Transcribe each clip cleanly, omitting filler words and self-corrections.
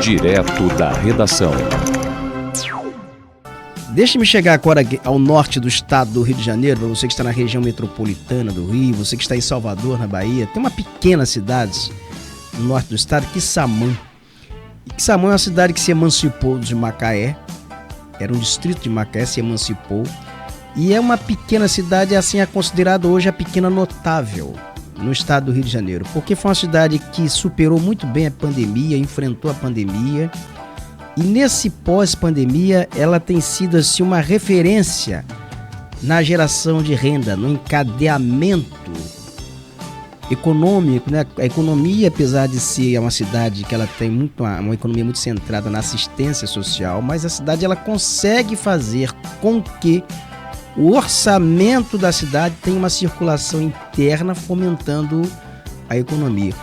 Direto da redação. Deixe-me chegar agora ao norte do estado do Rio de Janeiro, para você que está na região metropolitana do Rio, você que está em Salvador, na Bahia. Tem uma pequena cidade no norte do estado, Quissamã. E Quissamã é uma cidade que se emancipou de Macaé, era um distrito de Macaé, se emancipou. E é uma pequena cidade, assim é considerada hoje a pequena notável no estado do Rio de Janeiro, porque foi uma cidade que superou muito bem a pandemia, enfrentou a pandemia. E nesse pós-pandemia, ela tem sido assim, uma referência na geração de renda, no encadeamento econômico, né? A economia, apesar de ser uma cidade que ela tem uma economia muito centrada na assistência social, mas a cidade ela consegue fazer com que o orçamento da cidade tenha uma circulação interna fomentando a economia.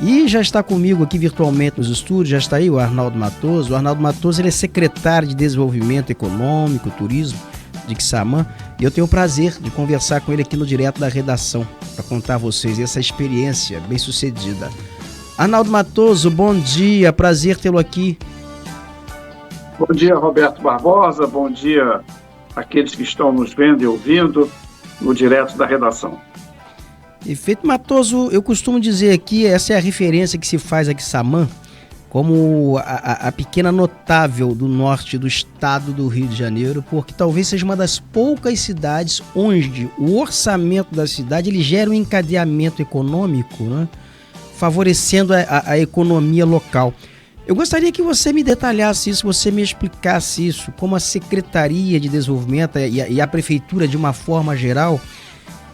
E já está comigo aqui virtualmente nos estúdios, já está aí o Arnaldo Matoso. O Arnaldo Matoso ele é secretário de Desenvolvimento Econômico, Turismo de Quissamã. E eu tenho o prazer de conversar com ele aqui no Direto da Redação, para contar a vocês essa experiência bem sucedida. Arnaldo Matoso, bom dia, prazer tê-lo aqui. Bom dia, Roberto Barbosa, bom dia àqueles que estão nos vendo e ouvindo no Direto da Redação. Efeito Matoso, eu costumo dizer aqui, essa é a referência que se faz a Quissamã como a pequena notável do norte do estado do Rio de Janeiro, porque talvez seja uma das poucas cidades onde o orçamento da cidade ele gera um encadeamento econômico, né, favorecendo a economia local. Eu gostaria que você me detalhasse isso, você me explicasse isso, como a Secretaria de Desenvolvimento e a Prefeitura, de uma forma geral,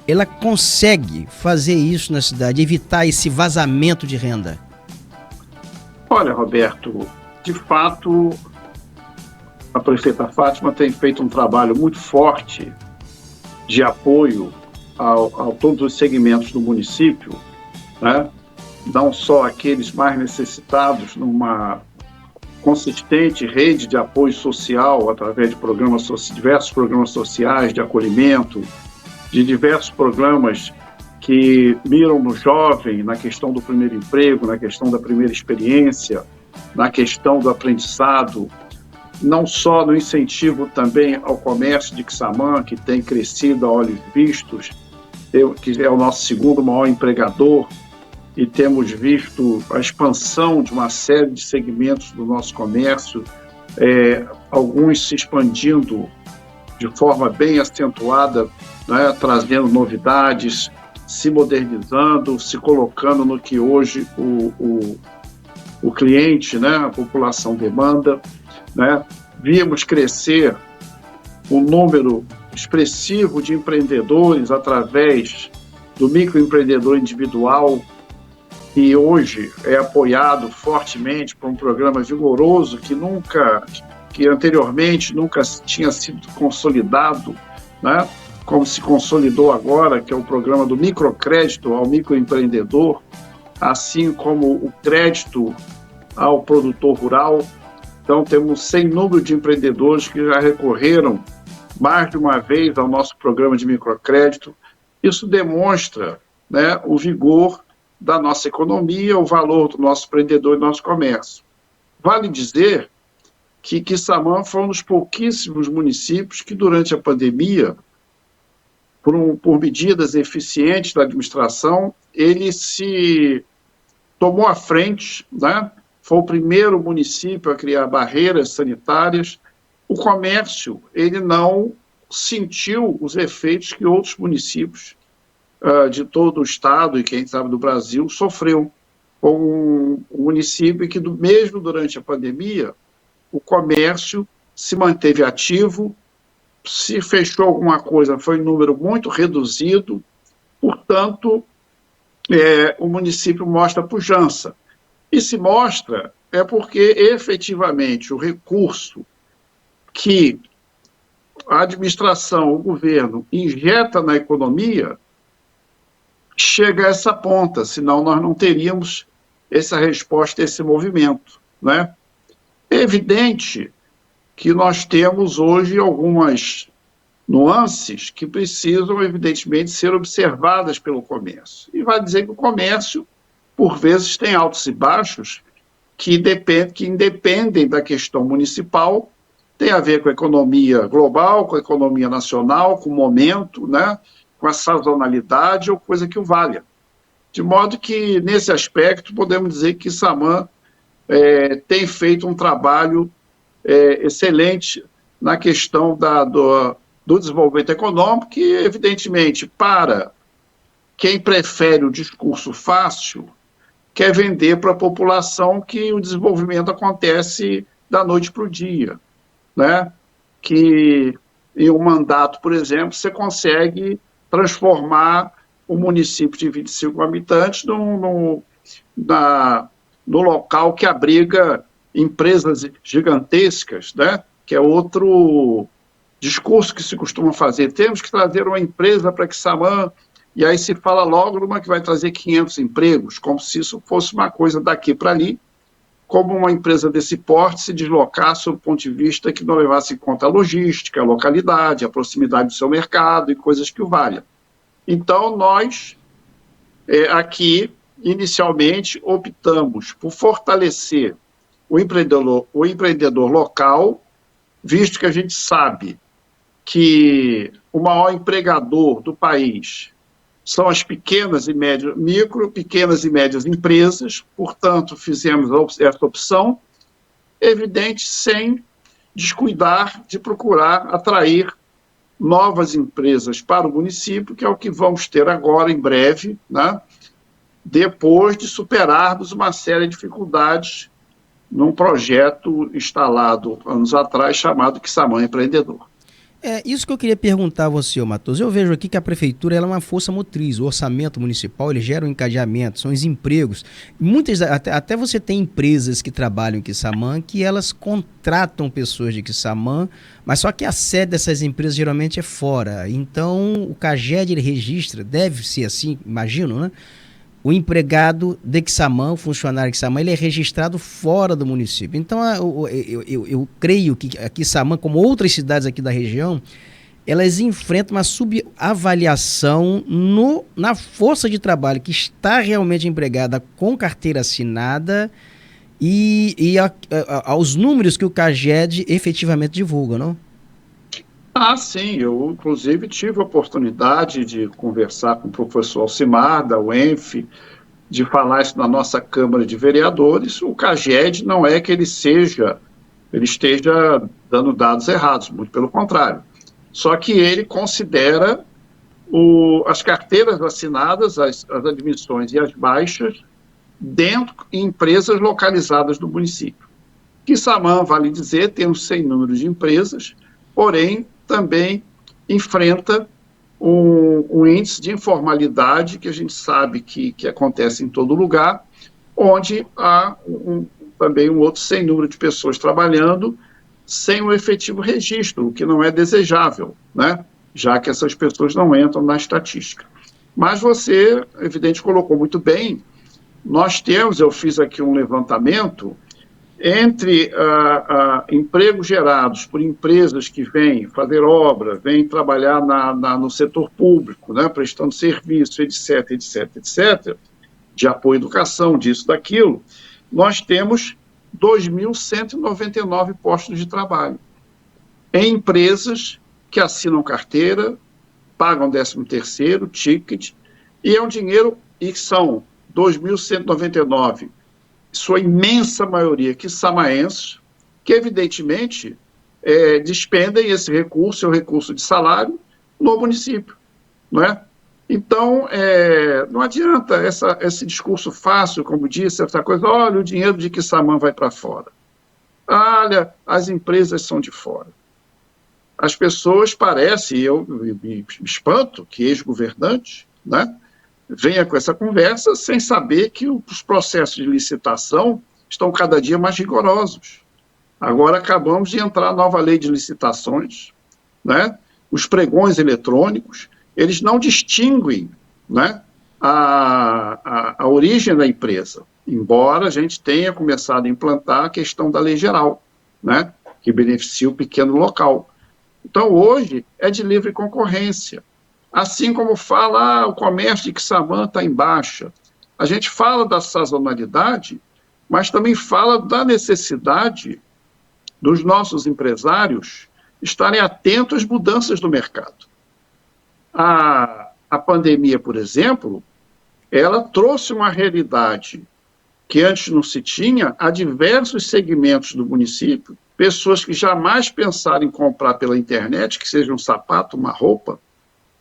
ela consegue fazer isso na cidade, evitar esse vazamento de renda? Olha, Roberto, de fato, a prefeita Fátima tem feito um trabalho muito forte de apoio a todos os segmentos do município, né? Não só aqueles mais necessitados, numa consistente rede de apoio social através de diversos programas sociais de acolhimento, de diversos programas que miram no jovem, na questão do primeiro emprego, na questão da primeira experiência, na questão do aprendizado, não só no incentivo também ao comércio de Quissamã, que tem crescido a olhos vistos, que é o nosso segundo maior empregador, e temos visto a expansão de uma série de segmentos do nosso comércio, alguns se expandindo de forma bem acentuada, né, trazendo novidades, se modernizando, se colocando no que hoje o cliente, né, a população demanda, né. Vimos crescer um número expressivo de empreendedores através do microempreendedor individual, que hoje é apoiado fortemente por um programa vigoroso que anteriormente nunca tinha sido consolidado, né? Como se consolidou agora, que é o programa do microcrédito ao microempreendedor, assim como o crédito ao produtor rural. Então, temos sem número de empreendedores que já recorreram mais de uma vez ao nosso programa de microcrédito. Isso demonstra, né, o vigor da nossa economia, o valor do nosso empreendedor e do nosso comércio. Vale dizer que Quissamã foi um dos pouquíssimos municípios que, durante a pandemia, por medidas eficientes da administração, ele se tomou à frente, né? Foi o primeiro município a criar barreiras sanitárias. O comércio, ele não sentiu os efeitos que outros municípios de todo o estado e, quem sabe, do Brasil, sofreu. Foi um município que, mesmo durante a pandemia, o comércio se manteve ativo, se fechou alguma coisa, foi em número muito reduzido, portanto, o município mostra pujança. E se mostra porque, efetivamente, o recurso que a administração, o governo, injeta na economia, chega a essa ponta, senão nós não teríamos essa resposta, esse movimento, né? É evidente que nós temos hoje algumas nuances que precisam, evidentemente, ser observadas pelo comércio. E vai dizer que o comércio, por vezes, tem altos e baixos, que independem da questão municipal, tem a ver com a economia global, com a economia nacional, com o momento, né, com a sazonalidade ou coisa que o valha. De modo que, nesse aspecto, podemos dizer que Saman tem feito um trabalho excelente na questão do desenvolvimento econômico, que, evidentemente, para quem prefere o discurso fácil, quer vender para a população que o desenvolvimento acontece da noite para o dia, né? Que em um mandato, por exemplo, você consegue transformar o município de 25 habitantes no local que abriga empresas gigantescas, né? Que é outro discurso que se costuma fazer. Temos que trazer uma empresa para Quissamã, e aí se fala logo numa que vai trazer 500 empregos, como se isso fosse uma coisa daqui para ali, como uma empresa desse porte se deslocar sob o ponto de vista que não levasse em conta a logística, a localidade, a proximidade do seu mercado e coisas que o valham. Então, nós, aqui, inicialmente, optamos por fortalecer o empreendedor local, visto que a gente sabe que o maior empregador do país são as pequenas e médias, pequenas e médias empresas, portanto, fizemos essa opção, evidente, sem descuidar de procurar atrair novas empresas para o município, que é o que vamos ter agora, em breve, né? Depois de superarmos uma série de dificuldades num projeto instalado anos atrás, chamado Quissamã Empreendedor. É isso que eu queria perguntar a você, Matoso. Eu vejo aqui que a prefeitura ela é uma força motriz. O orçamento municipal ele gera um encadeamento, são os empregos. Muitas, até você tem empresas que trabalham em Quissamã que elas contratam pessoas de Quissamã, mas só que a sede dessas empresas geralmente é fora. Então o CAGED ele registra, deve ser assim, imagino, né? O empregado de Quissamã, o funcionário de Quissamã, ele é registrado fora do município. Então, eu creio que a Quissamã, como outras cidades aqui da região, elas enfrentam uma subavaliação na força de trabalho que está realmente empregada com carteira assinada e aos números que o CAGED efetivamente divulga, não? Ah, sim, eu inclusive tive a oportunidade de conversar com o professor Alcimar, da UENF, de falar isso na nossa Câmara de Vereadores. O CAGED não é que ele esteja dando dados errados, muito pelo contrário. Só que ele considera as carteiras assinadas, as admissões e as baixas, em empresas localizadas no município. Quissamã, vale dizer, tem sem número de empresas, porém também enfrenta um índice de informalidade que a gente sabe que acontece em todo lugar, onde há também um outro sem número de pessoas trabalhando sem o efetivo registro, o que não é desejável, né? Já que essas pessoas não entram na estatística. Mas você, evidente, colocou muito bem, eu fiz aqui um levantamento entre empregos gerados por empresas que vêm fazer obra, vêm trabalhar no setor público, né, prestando serviço, etc., etc., etc., de apoio à educação, disso, daquilo, nós temos 2.199 postos de trabalho em empresas que assinam carteira, pagam 13º, ticket, e é um dinheiro, e são 2.199, sua imensa maioria quissamaenses, que evidentemente despendem esse recurso, é o recurso de salário, no município, não é? Então, não adianta esse discurso fácil, como disse, essa coisa, olha, o dinheiro de Quissamã vai para fora. Olha, as empresas são de fora. As pessoas parecem, eu me espanto, que ex-governantes, né, venha com essa conversa sem saber que os processos de licitação estão cada dia mais rigorosos. Agora acabamos de entrar na nova lei de licitações, né? Os pregões eletrônicos, eles não distinguem, né, a origem da empresa, embora a gente tenha começado a implantar a questão da lei geral, né, que beneficia o pequeno local. Então, hoje, é de livre concorrência. Assim como fala, o comércio de Quissamã está em baixa. A gente fala da sazonalidade, mas também fala da necessidade dos nossos empresários estarem atentos às mudanças do mercado. A pandemia, por exemplo, ela trouxe uma realidade que antes não se tinha a diversos segmentos do município, pessoas que jamais pensaram em comprar pela internet, que seja um sapato, uma roupa.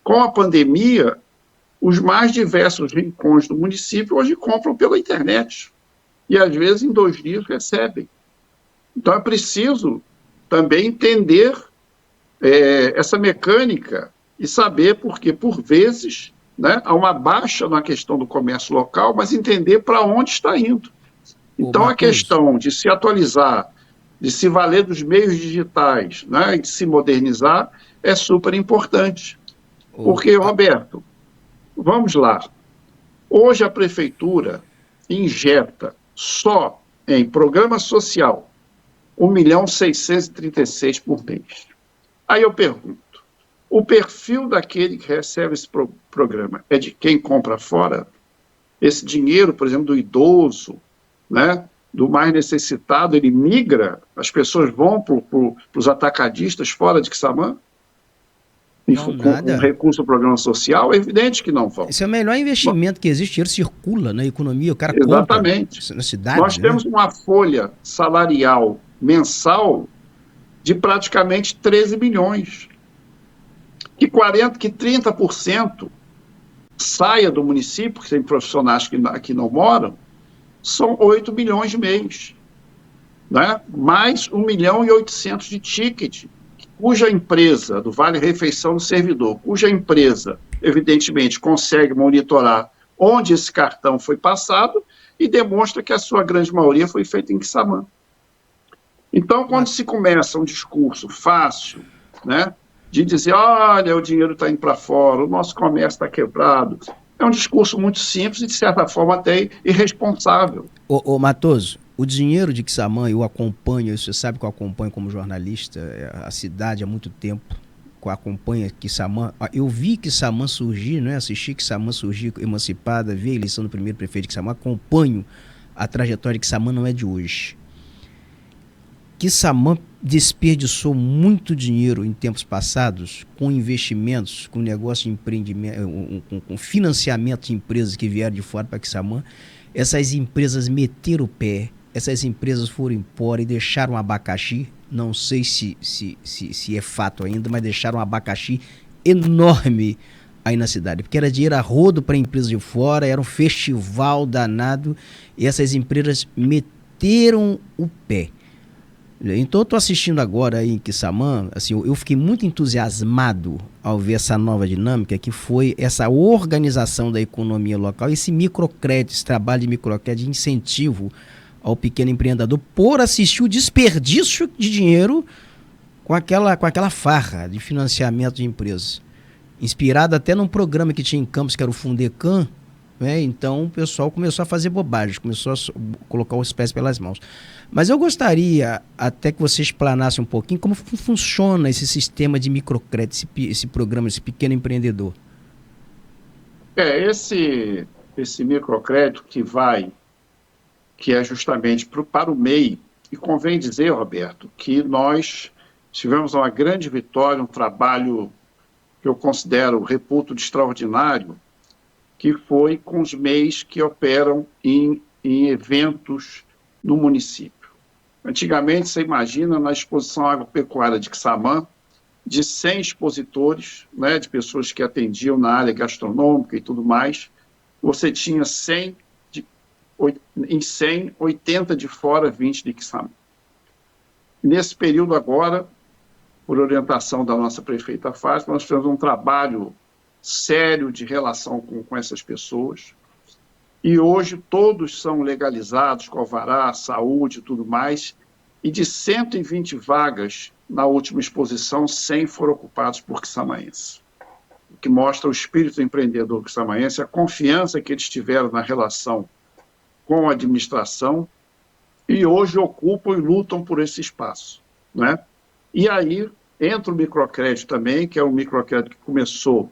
Com a pandemia, os mais diversos rincões do município hoje compram pela internet. E, às vezes, em 2 dias recebem. Então, é preciso também entender essa mecânica e saber porque, por vezes, né, há uma baixa na questão do comércio local, mas entender para onde está indo. Então, a questão de se atualizar, de se valer dos meios digitais, né, e de se modernizar, é super importante. Porque, Roberto, vamos lá, hoje a prefeitura injeta só em programa social 1.636.000 por mês. Aí eu pergunto, o perfil daquele que recebe esse programa é de quem compra fora? Esse dinheiro, por exemplo, do idoso, né, do mais necessitado, ele migra? As pessoas vão para os atacadistas fora de Quissamã? Com recurso do programa social? É evidente que não vão. Esse é o melhor investimento que existe, ele circula na economia, o cara Exatamente. compra na cidade. Nós temos uma folha salarial mensal de praticamente 13 milhões. Que 30% saia do município, que tem profissionais que aqui não moram, são 8 milhões de mês. Né? Mais 1.800.000 de ticket, cuja empresa, do Vale Refeição do servidor, cuja empresa, evidentemente, consegue monitorar onde esse cartão foi passado e demonstra que a sua grande maioria foi feita em Quissamã. Então, quando se começa um discurso fácil, né, de dizer, olha, o dinheiro está indo para fora, o nosso comércio está quebrado, é um discurso muito simples e, de certa forma, até irresponsável. Ô Matoso, o dinheiro de Quissamã, eu acompanho, você sabe que eu acompanho como jornalista a cidade há muito tempo, acompanho Quissamã. Eu vi Quissamã surgir, né? Assisti Quissamã surgir emancipada, vi a eleição do primeiro prefeito de Quissamã, acompanho a trajetória de Quissamã, não é de hoje. Quissamã desperdiçou muito dinheiro em tempos passados com investimentos, com negócio de empreendimento, com financiamento de empresas que vieram de fora para Quissamã. Essas empresas meteram o pé, essas empresas foram embora e deixaram um abacaxi, não sei se é fato ainda, mas deixaram um abacaxi enorme aí na cidade, porque era dinheiro a rodo para empresas de fora, era um festival danado, e essas empresas meteram o pé. Então eu estou assistindo agora aí em Quissamã, assim, eu fiquei muito entusiasmado ao ver essa nova dinâmica, que foi essa organização da economia local, esse microcrédito, esse trabalho de microcrédito, de incentivo ao pequeno empreendedor, por assistir o desperdício de dinheiro com aquela farra de financiamento de empresas. Inspirado até num programa que tinha em Campos, que era o Fundecam, né? Então o pessoal começou a fazer bobagem, começou a colocar os pés pelas mãos. Mas eu gostaria até que você explanasse um pouquinho como funciona esse sistema de microcrédito, esse programa, esse pequeno empreendedor. Esse microcrédito que é justamente para o MEI, e convém dizer, Roberto, que nós tivemos uma grande vitória, um trabalho que eu considero, reputo, de extraordinário, que foi com os MEIs que operam em eventos no município. Antigamente, você imagina, na exposição agropecuária de Quissamã, de 100 expositores, né, de pessoas que atendiam na área gastronômica e tudo mais, você tinha 80 de fora, 20 de Quissamã. Nesse período agora, por orientação da nossa prefeita Fátima, nós fizemos um trabalho sério de relação com essas pessoas, e hoje todos são legalizados com alvará, saúde e tudo mais, e de 120 vagas na última exposição, 100 foram ocupados por quissamáenses, o que mostra o espírito empreendedor quissamáense, a confiança que eles tiveram na relação com a administração, e hoje ocupam e lutam por esse espaço, né? E aí entra o microcrédito também, que é um microcrédito que começou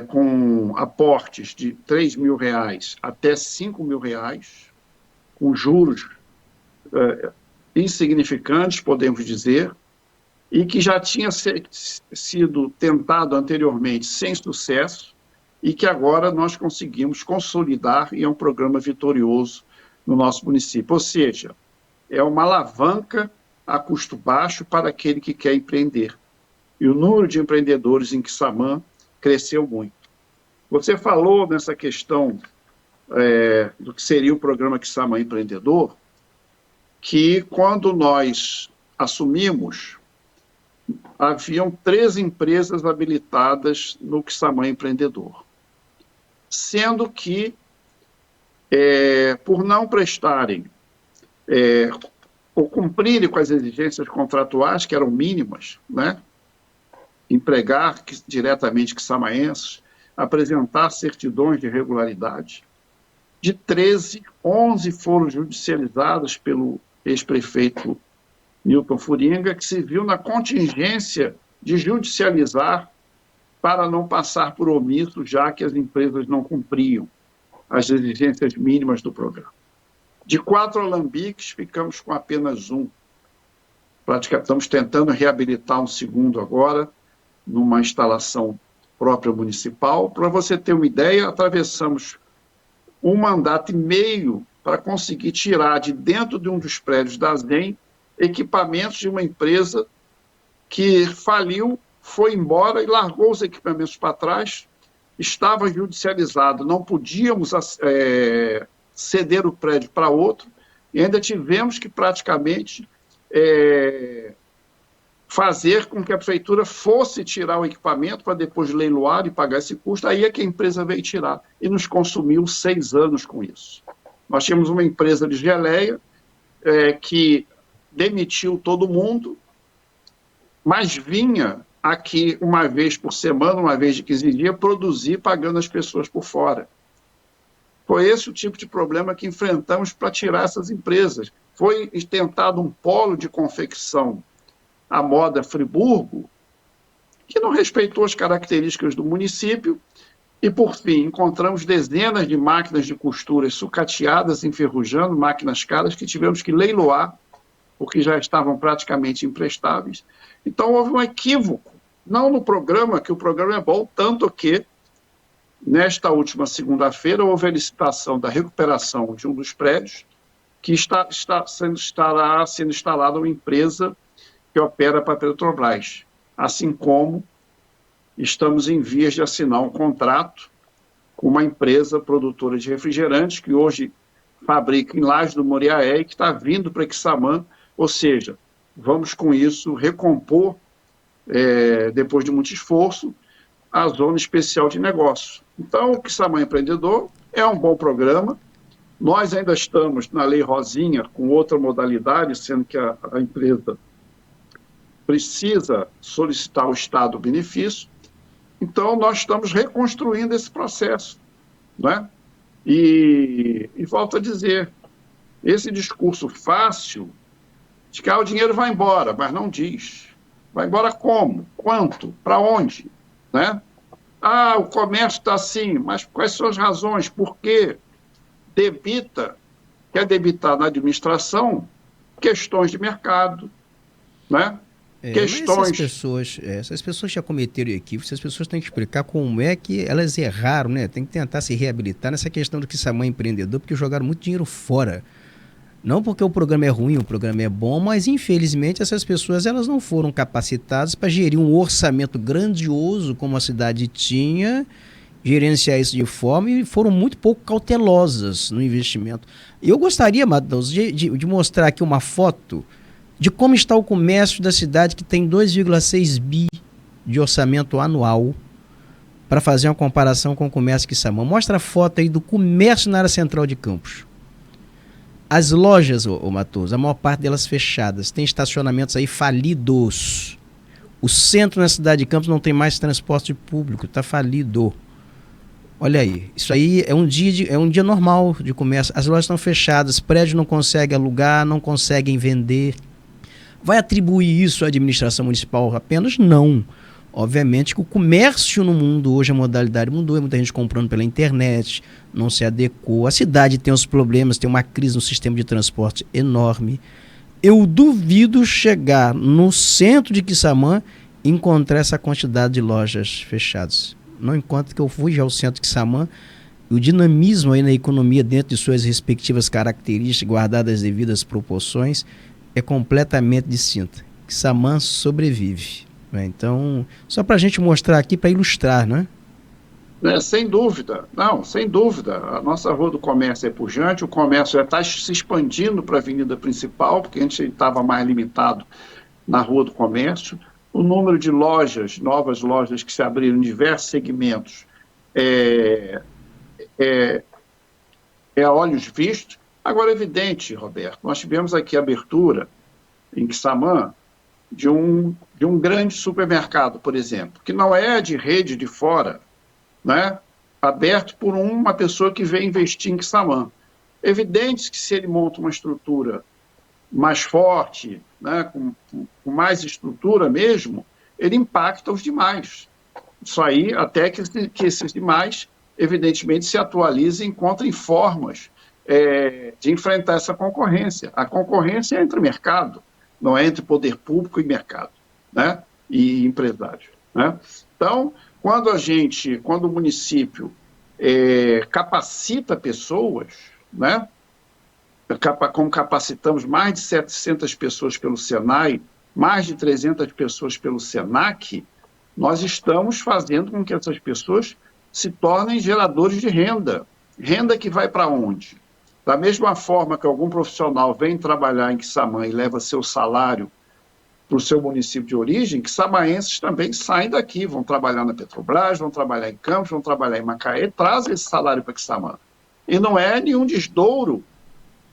com aportes de R$ 3.000 até R$ 5.000, com juros insignificantes, podemos dizer, e que já tinha sido tentado anteriormente sem sucesso, e que agora nós conseguimos consolidar, e é um programa vitorioso no nosso município. Ou seja, é uma alavanca a custo baixo para aquele que quer empreender. E o número de empreendedores em Quissamã cresceu muito. Você falou nessa questão do que seria o programa Quissamã Empreendedor, que quando nós assumimos, haviam 13 empresas habilitadas no Quissamã Empreendedor, sendo que, por não prestarem ou cumprirem com as exigências contratuais, que eram mínimas, né? Empregar diretamente quissamaenses, apresentar certidões de regularidade. De 13, 11 foram judicializadas pelo ex-prefeito Newton Furinga, que se viu na contingência de judicializar para não passar por omisso, já que as empresas não cumpriam as exigências mínimas do programa. De 4 alambiques, ficamos com apenas um. Estamos tentando reabilitar um segundo agora, numa instalação própria municipal. Para você ter uma ideia, atravessamos 1 mandato e meio para conseguir tirar de dentro de um dos prédios da ZEM equipamentos de uma empresa que faliu, foi embora e largou os equipamentos para trás, estava judicializado, não podíamos ceder o prédio para outro, e ainda tivemos que praticamente fazer com que a prefeitura fosse tirar o equipamento para depois leiloar e pagar esse custo. Aí é que a empresa veio tirar, e nos consumiu 6 anos com isso. Nós tínhamos uma empresa de geleia que demitiu todo mundo, mas vinha aqui uma vez por semana, uma vez de 15 dias, produzir pagando as pessoas por fora. Foi esse o tipo de problema que enfrentamos para tirar essas empresas. Foi tentado um polo de confecção à moda Friburgo, que não respeitou as características do município, e, por fim, encontramos dezenas de máquinas de costura sucateadas, enferrujando, máquinas caras, que tivemos que leiloar, porque já estavam praticamente imprestáveis. Então, houve um equívoco, não no programa, que o programa é bom, tanto que, nesta última segunda-feira, houve a licitação da recuperação de um dos prédios, que estará sendo instalada uma empresa que opera para a Petrobras, assim como estamos em vias de assinar um contrato com uma empresa produtora de refrigerantes, que hoje fabrica em Lajes do Moriaé e que está vindo para Quissamã, ou seja, vamos com isso recompor, depois de muito esforço, a Zona Especial de Negócios. Então, o Quissamã Empreendedor é um bom programa. Nós ainda estamos na Lei Rosinha com outra modalidade, sendo que a empresa precisa solicitar ao Estado o benefício. Então, nós estamos reconstruindo esse processo, né? E volto a dizer, esse discurso fácil de que o dinheiro vai embora, mas não diz. Vai embora como? Quanto? Para onde? Né? O comércio está assim, mas quais são as razões? Por quê? Quer debitar na administração questões de mercado, né? Questões. Essas pessoas já cometeram equívocos, essas pessoas têm que explicar como é que elas erraram, né? Tem que tentar se reabilitar nessa questão do Quissamã Empreendedor, porque jogaram muito dinheiro fora. Não porque o programa é ruim, o programa é bom, mas infelizmente essas pessoas elas não foram capacitadas para gerir um orçamento grandioso como a cidade tinha, gerenciar isso de forma, e foram muito pouco cautelosas no investimento. Eu gostaria, Matheus, de mostrar aqui uma foto de como está o comércio da cidade, que tem 2,6 bi de orçamento anual, para fazer uma comparação com o comércio de Quissamã. Mostra a foto aí do comércio na área central de Campos. As lojas, Matheus, a maior parte delas fechadas, tem estacionamentos aí falidos. O centro na cidade de Campos não tem mais transporte público, está falido. Olha aí, isso aí é um dia normal de comércio. As lojas estão fechadas, prédios não conseguem alugar, não conseguem vender. Vai atribuir isso à administração municipal apenas? Não. Obviamente que o comércio no mundo, hoje a modalidade mudou, muita gente comprando pela internet, não se adequou. A cidade tem os problemas, tem uma crise no sistema de transporte enorme. Eu duvido chegar no centro de Quissamã e encontrar essa quantidade de lojas fechadas. Não encontro, que eu fui já ao centro de Quissamã, e o dinamismo aí na economia, dentro de suas respectivas características, guardadas as devidas proporções, é completamente distinta. Quissamã sobrevive. Então, só para a gente mostrar aqui, para ilustrar, né? Sem dúvida, não, sem dúvida. A nossa Rua do Comércio é pujante, o comércio já está se expandindo para a avenida principal, porque a gente estava mais limitado na Rua do Comércio. O número de lojas, novas lojas que se abriram em diversos segmentos, é a olhos vistos. Agora, é evidente, Roberto, nós tivemos aqui a abertura em Quissamã de um grande supermercado, por exemplo, que não é de rede de fora, né? Aberto por uma pessoa que vem investir em Quissamã. É evidente que se ele monta uma estrutura mais forte, né, com mais estrutura mesmo, ele impacta os demais. Isso aí, até que esses demais, evidentemente, se atualizem e encontrem formas de enfrentar essa concorrência. A concorrência é entre mercado, não é entre poder público e mercado, né, e empresários, né? Então, quando o município capacita pessoas, né, como capacitamos mais de 700 pessoas pelo Senai, mais de 300 pessoas pelo Senac, nós estamos fazendo com que essas pessoas se tornem geradores de renda. Renda que vai para onde? Da mesma forma que algum profissional vem trabalhar em Quissamã e leva seu salário para o seu município de origem, quissamaenses também saem daqui, vão trabalhar na Petrobras, vão trabalhar em Campos, vão trabalhar em Macaé, trazem esse salário para Quissamã. E não é nenhum desdouro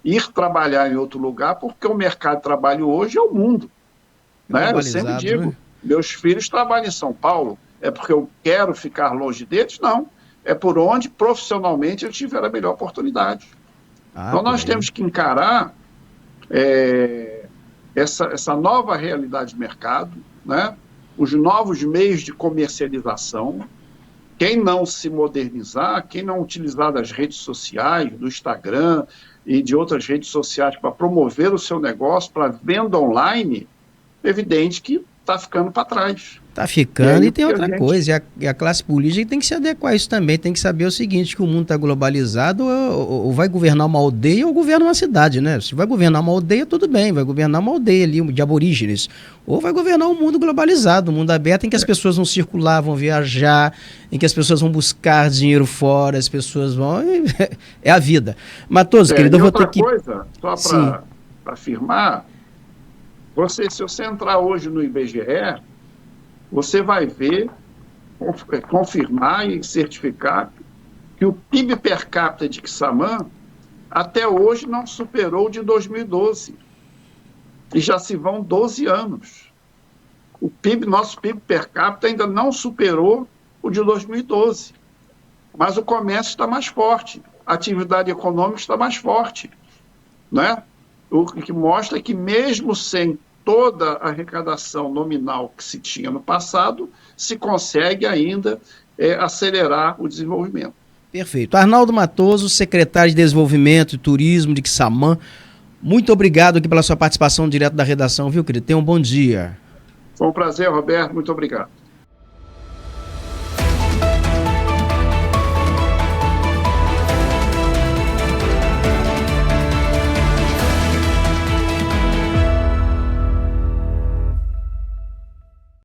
ir trabalhar em outro lugar, porque o mercado de trabalho hoje é o mundo. Né? Eu sempre digo, né? Meus filhos trabalham em São Paulo, é porque eu quero ficar longe deles? Não. É por onde profissionalmente eu tiver a melhor oportunidade. Então nós temos que encarar essa nova realidade de mercado, né? Os novos meios de comercialização. Quem não se modernizar, quem não utilizar das redes sociais, do Instagram e de outras redes sociais para promover o seu negócio, para venda online, é evidente que está ficando para trás. Está ficando, e tem outra coisa, e a classe política tem que se adequar a isso também, tem que saber o seguinte, que o mundo está globalizado, ou vai governar uma aldeia ou governa uma cidade, né? Se vai governar uma aldeia, tudo bem, vai governar uma aldeia ali de aborígenes, ou vai governar um mundo globalizado, um mundo aberto em que as pessoas vão circular, vão viajar, em que as pessoas vão buscar dinheiro fora, as pessoas vão... É a vida. Matoso, querido, eu vou ter que... Outra coisa, só para afirmar, se você entrar hoje no IBGE, você vai ver, confirmar e certificar que o PIB per capita de Quissamã até hoje não superou o de 2012. E já se vão 12 anos. Nosso PIB per capita ainda não superou o de 2012. Mas o comércio está mais forte, a atividade econômica está mais forte, né? O que mostra que mesmo sem toda a arrecadação nominal que se tinha no passado, se consegue ainda acelerar o desenvolvimento. Perfeito. Arnaldo Matoso, secretário de Desenvolvimento e Turismo de Quissamã, muito obrigado aqui pela sua participação direto da redação, viu, querido? Tenha um bom dia. Foi um prazer, Roberto. Muito obrigado.